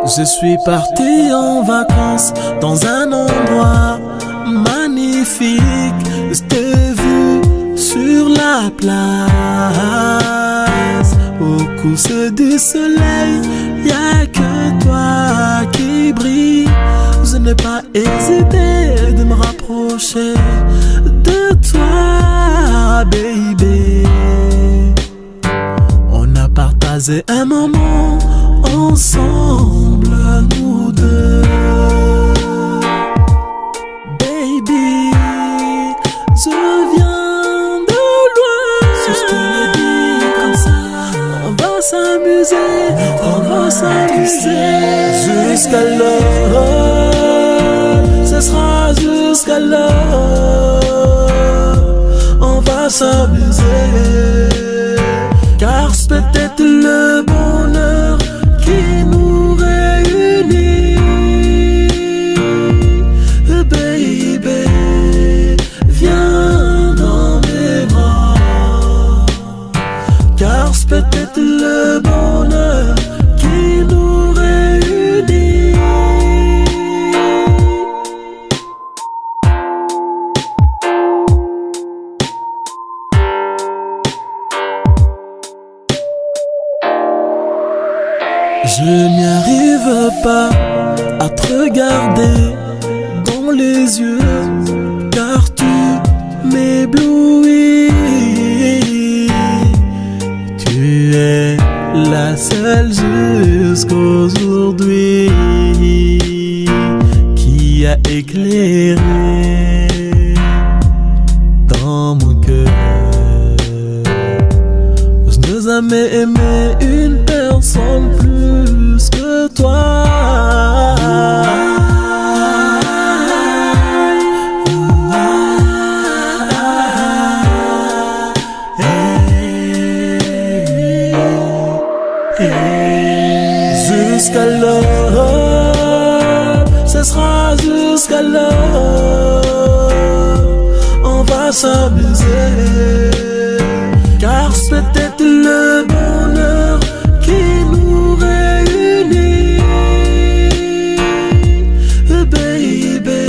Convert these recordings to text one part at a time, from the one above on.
Je suis parti en vacances dans un endroit magnifique. C'était vu sur la place. Au coucher du soleil, y'a que toi qui brille. Je n'ai pas hésité de me rapprocher de toi, baby. On a partagé un moment ensemble, nous deux. Baby, je viens de loin. Si je te le dis comme ça, on va s'amuser, on va s'amuser. Jusqu'à l'heure, ce sera jusqu'à l'heure. On va s'amuser, car c'est peut-être le bonheur qui nous réunit. Baby, viens dans mes bras, car c'est peut-être le bonheur qui nous réunit. Je n'y arrive pas à te regarder dans les yeux, car tu m'éblouis. Tu es la seule jusqu'aujourd'hui qui a éclairé dans mon cœur. Je n'ai jamais aimé une personne plus que toi. Jusqu'à l'heure, ce sera jusqu'à l'heure. On va s'amuser, car c'est peut-être le bonheur qui nous réunit. Baby,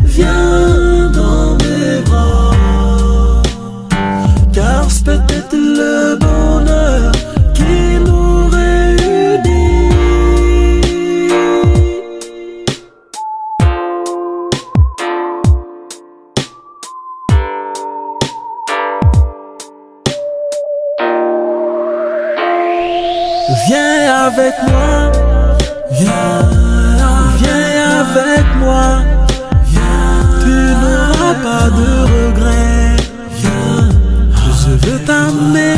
viens dans mes bras, car c'est peut-être le bonheur qui nous réunit. Viens avec moi, viens avec moi, tu n'auras pas de regrets. Je veux t'amener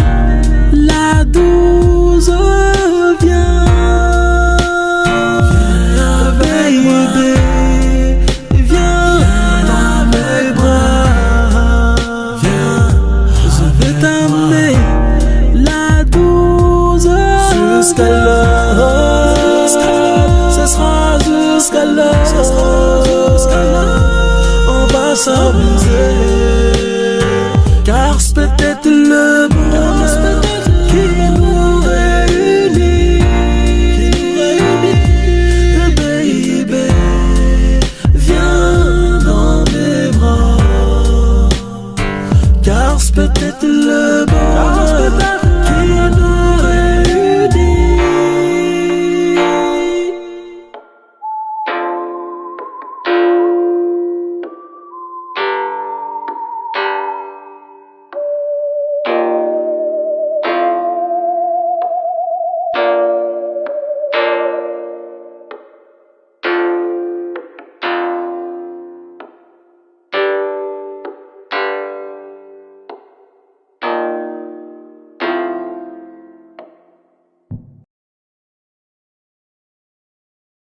là d'où je viens. Baby, viens dans mes bras. Je veux t'amener là d'où je viens. Jusqu'à l'heure, ce sera jusqu'à l'heure. On va s'amuser.